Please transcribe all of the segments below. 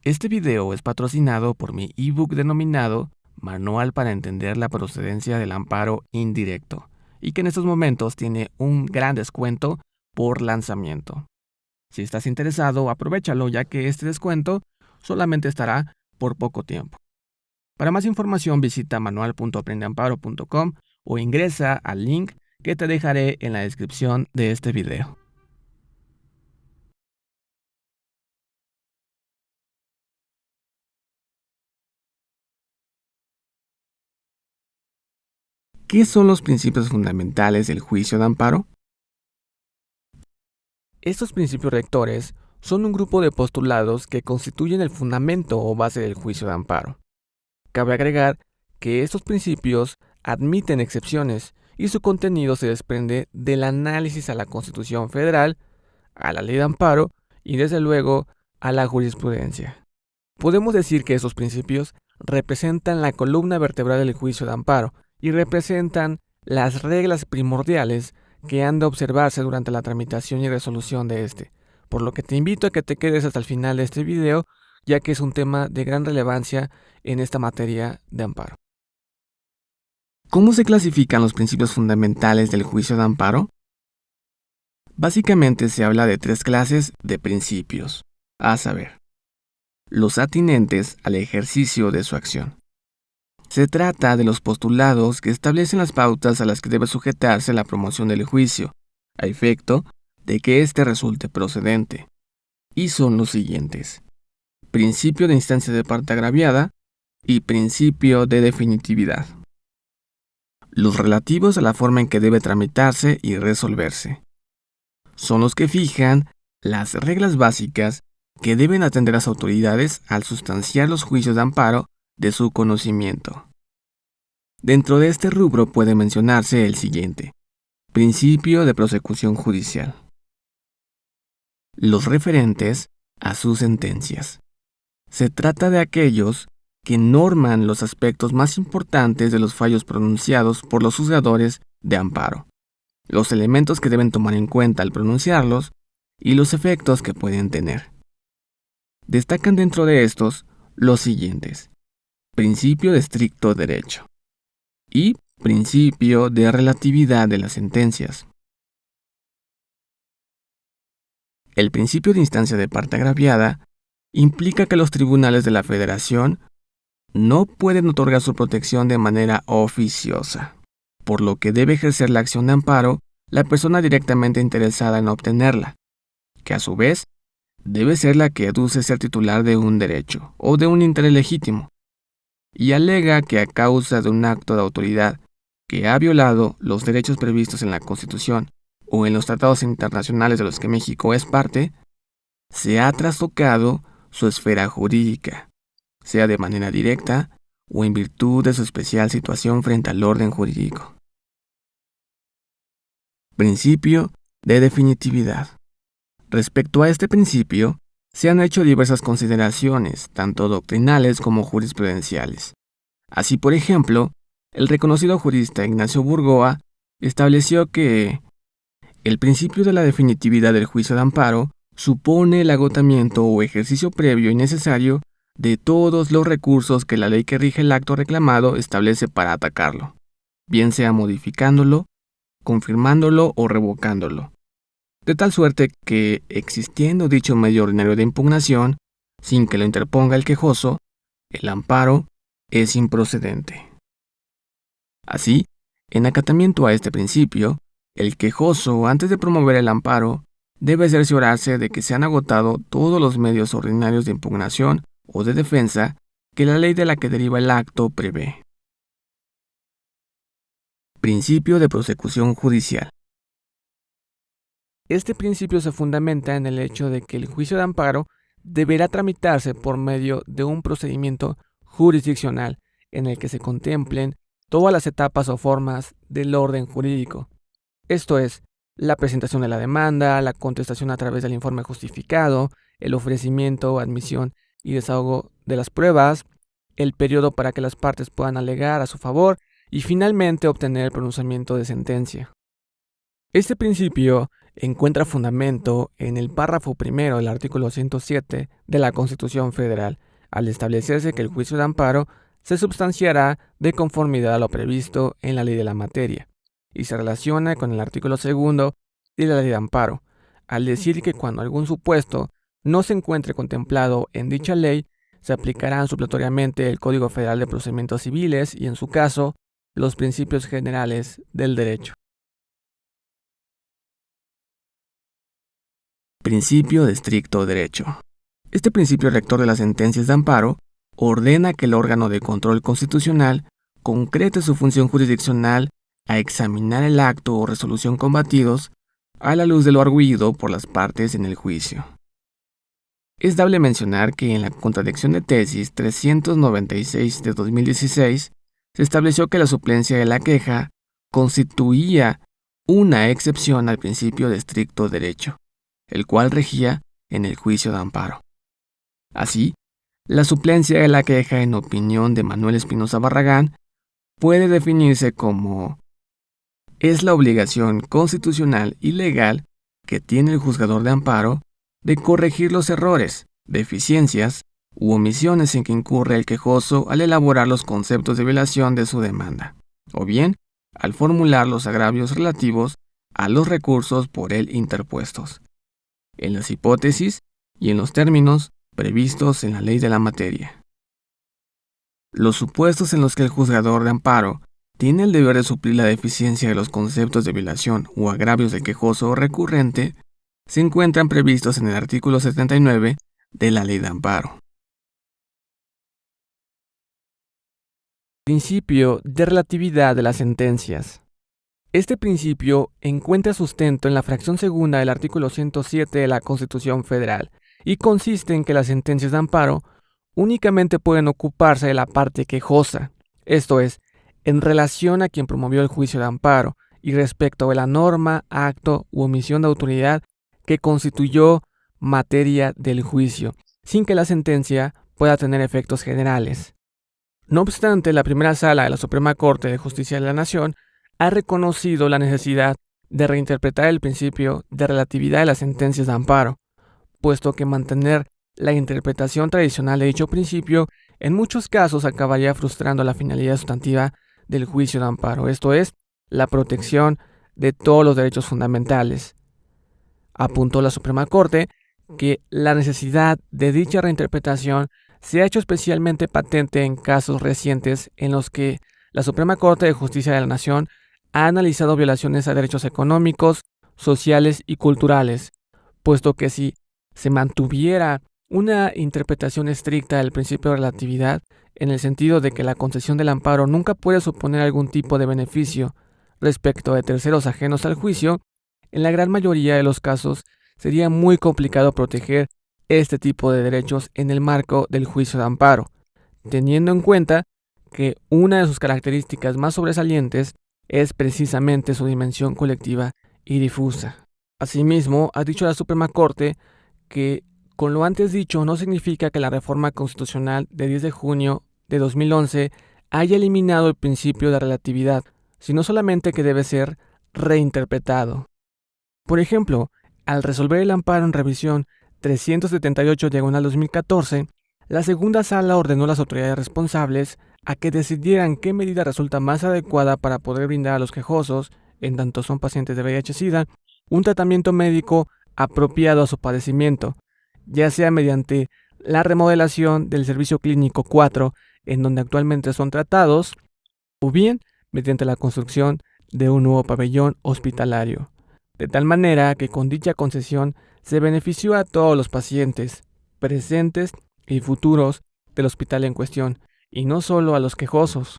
Este video es patrocinado por mi ebook denominado Manual para entender la procedencia del amparo indirecto y que en estos momentos tiene un gran descuento por lanzamiento. Si estás interesado, aprovéchalo ya que este descuento solamente estará por poco tiempo. Para más información visita manual.aprendeamparo.com o ingresa al link que te dejaré en la descripción de este video. ¿Qué son los principios fundamentales del juicio de amparo? Estos principios rectores son un grupo de postulados que constituyen el fundamento o base del juicio de amparo. Cabe agregar que estos principios admiten excepciones y su contenido se desprende del análisis a la Constitución Federal, a la Ley de Amparo y desde luego a la jurisprudencia. Podemos decir que esos principios representan la columna vertebral del juicio de amparo y representan las reglas primordiales que han de observarse durante la tramitación y resolución de este, por lo que te invito a que te quedes hasta el final de este video, ya que es un tema de gran relevancia en esta materia de amparo. ¿Cómo se clasifican los principios fundamentales del juicio de amparo? Básicamente se habla de tres clases de principios, a saber, los atinentes al ejercicio de su acción. Se trata de los postulados que establecen las pautas a las que debe sujetarse la promoción del juicio, a efecto de que éste resulte procedente. Y son los siguientes: principio de instancia de parte agraviada y principio de definitividad. Los relativos a la forma en que debe tramitarse y resolverse. Son los que fijan las reglas básicas que deben atender las autoridades al sustanciar los juicios de amparo de su conocimiento. Dentro de este rubro puede mencionarse el siguiente: principio de prosecución judicial. Los referentes a sus sentencias. Se trata de aquellos que norman los aspectos más importantes de los fallos pronunciados por los juzgadores de amparo, los elementos que deben tomar en cuenta al pronunciarlos y los efectos que pueden tener. Destacan dentro de estos los siguientes: principio de estricto derecho y principio de relatividad de las sentencias. El principio de instancia de parte agraviada implica que los tribunales de la Federación no pueden otorgar su protección de manera oficiosa, por lo que debe ejercer la acción de amparo la persona directamente interesada en obtenerla, que a su vez debe ser la que aduce ser titular de un derecho o de un interés legítimo, y alega que a causa de un acto de autoridad que ha violado los derechos previstos en la Constitución o en los tratados internacionales de los que México es parte, se ha trastocado su esfera jurídica, sea de manera directa o en virtud de su especial situación frente al orden jurídico. Principio de definitividad. Respecto a este principio, se han hecho diversas consideraciones, tanto doctrinales como jurisprudenciales. Así, por ejemplo, el reconocido jurista Ignacio Burgoa estableció que el principio de la definitividad del juicio de amparo supone el agotamiento o ejercicio previo y necesario de todos los recursos que la ley que rige el acto reclamado establece para atacarlo, bien sea modificándolo, confirmándolo o revocándolo, de tal suerte que, existiendo dicho medio ordinario de impugnación, sin que lo interponga el quejoso, el amparo es improcedente. Así, en acatamiento a este principio, el quejoso, antes de promover el amparo, debe cerciorarse de que se han agotado todos los medios ordinarios de impugnación o de defensa que la ley de la que deriva el acto prevé. Principio de prosecución judicial. Este principio se fundamenta en el hecho de que el juicio de amparo deberá tramitarse por medio de un procedimiento jurisdiccional en el que se contemplen todas las etapas o formas del orden jurídico. Esto es, la presentación de la demanda, la contestación a través del informe justificado, el ofrecimiento, admisión y desahogo de las pruebas, el periodo para que las partes puedan alegar a su favor y finalmente obtener el pronunciamiento de sentencia. Este principio encuentra fundamento en el párrafo primero del artículo 107 de la Constitución Federal, al establecerse que el juicio de amparo se substanciará de conformidad a lo previsto en la ley de la materia, y se relaciona con el artículo segundo de la ley de amparo, al decir que cuando algún supuesto no se encuentre contemplado en dicha ley, se aplicarán supletoriamente el Código Federal de Procedimientos Civiles y, en su caso, los principios generales del derecho. Principio de estricto derecho. Este principio rector de las sentencias de amparo ordena que el órgano de control constitucional concrete su función jurisdiccional a examinar el acto o resolución combatidos a la luz de lo arguido por las partes en el juicio. Es dable mencionar que en la contradicción de tesis 396 de 2016 se estableció que la suplencia de la queja constituía una excepción al principio de estricto derecho, el cual regía en el juicio de amparo. Así, la suplencia de la queja, en opinión de Manuel Espinosa Barragán, puede definirse como: es la obligación constitucional y legal que tiene el juzgador de amparo de corregir los errores, deficiencias u omisiones en que incurre el quejoso al elaborar los conceptos de violación de su demanda, o bien al formular los agravios relativos a los recursos por él interpuestos, en las hipótesis y en los términos previstos en la ley de la materia. Los supuestos en los que el juzgador de amparo tiene el deber de suplir la deficiencia de los conceptos de violación o agravios del quejoso o recurrente se encuentran previstos en el artículo 79 de la ley de amparo. Principio de relatividad de las sentencias. Este principio encuentra sustento en la fracción segunda del artículo 107 de la Constitución Federal y consiste en que las sentencias de amparo únicamente pueden ocuparse de la parte quejosa, esto es, en relación a quien promovió el juicio de amparo y respecto de la norma, acto u omisión de autoridad que constituyó materia del juicio, sin que la sentencia pueda tener efectos generales. No obstante, la primera sala de la Suprema Corte de Justicia de la Nación ha reconocido la necesidad de reinterpretar el principio de relatividad de las sentencias de amparo, puesto que mantener la interpretación tradicional de dicho principio en muchos casos acabaría frustrando la finalidad sustantiva del juicio de amparo, esto es, la protección de todos los derechos fundamentales. Apuntó la Suprema Corte que la necesidad de dicha reinterpretación se ha hecho especialmente patente en casos recientes en los que la Suprema Corte de Justicia de la Nación ha analizado violaciones a derechos económicos, sociales y culturales, puesto que si se mantuviera una interpretación estricta del principio de relatividad, en el sentido de que la concesión del amparo nunca puede suponer algún tipo de beneficio respecto de terceros ajenos al juicio, en la gran mayoría de los casos sería muy complicado proteger este tipo de derechos en el marco del juicio de amparo, teniendo en cuenta que una de sus características más sobresalientes es precisamente su dimensión colectiva y difusa. Asimismo, ha dicho la Suprema Corte que con lo antes dicho no significa que la reforma constitucional de 10 de junio de 2011 haya eliminado el principio de relatividad, sino solamente que debe ser reinterpretado. Por ejemplo, al resolver el amparo en revisión 378/2014, la segunda sala ordenó a las autoridades responsables a que decidieran qué medida resulta más adecuada para poder brindar a los quejosos, en tanto son pacientes de VIH-Sida, un tratamiento médico apropiado a su padecimiento, ya sea mediante la remodelación del servicio clínico 4, en donde actualmente son tratados, o bien mediante la construcción de un nuevo pabellón hospitalario, de tal manera que con dicha concesión se benefició a todos los pacientes, presentes y futuros del hospital en cuestión, y no solo a los quejosos.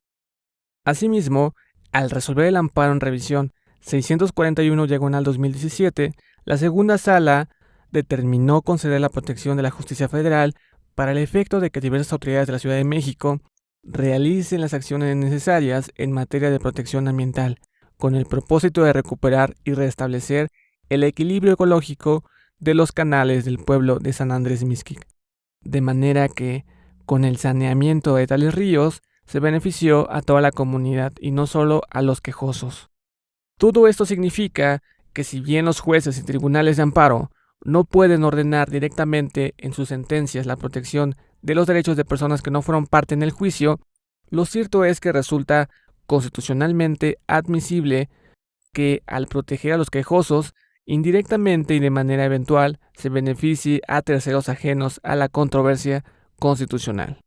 Asimismo, al resolver el amparo en revisión 641/2017, la segunda sala determinó conceder la protección de la justicia federal para el efecto de que diversas autoridades de la Ciudad de México realicen las acciones necesarias en materia de protección ambiental, con el propósito de recuperar y restablecer el equilibrio ecológico de los canales del pueblo de San Andrés Mixquic, de manera que, con el saneamiento de tales ríos, se benefició a toda la comunidad y no solo a los quejosos. Todo esto significa que si bien los jueces y tribunales de amparo no pueden ordenar directamente en sus sentencias la protección de los derechos de personas que no fueron parte en el juicio, lo cierto es que resulta constitucionalmente admisible que al proteger a los quejosos, indirectamente y de manera eventual, se beneficie a terceros ajenos a la controversia constitucional.